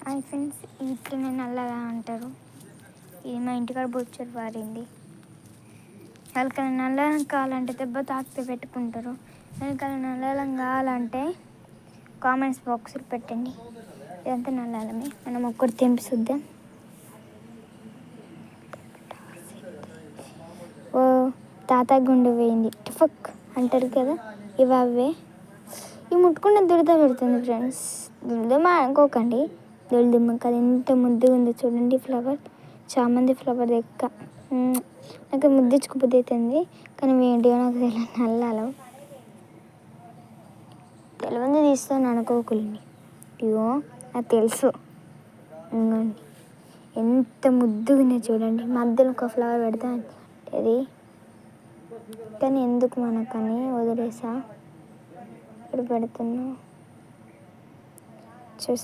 Hi friends, వీటిని నల్లగా అంటారు. ఇది మా ఇంటికాడ బొచ్చరు పారింది. ఎవరికైనా నల్లగా కావాలంటే దెబ్బ తాకితే పెట్టుకుంటారు. ఎవరికైనా నల్లగా కావాలంటే కామెంట్స్ బాక్స్లో పెట్టండి. ఇదంతా నల్లమే. మనం ఒక్కటి తెంపి చూద్దాం. ఓ తాత గుండు పోయింది టిఫక్ అంటారు కదా, ఇవి అవే. ఇవి ముట్టుకున్న దురద పెడుతుంది ఫ్రెండ్స్. దురదమా అనుకోకండి, దురదమ్మ కదా. ఎంత ముద్దుగా ఉందో చూడండి. ఫ్లవర్ చామంతి ఫ్లవర్ ఎక్క నాకు ముద్దించుకోబుద్ధి అవుతుంది, కానీ ఏంటిగా నాకు తెలియదు. నల్లాలో తెలియంది తీస్తాను అనుకోకండి. ఇగో నాకు తెలుసు. ఇంకోండి ఎంత ముద్దుగా ఉంది చూడండి. మధ్యలో ఒక ఫ్లవర్ పెడతా అది, కానీ ఎందుకు మనకని వదిలేసా. ఇప్పుడు పెడుతున్నా.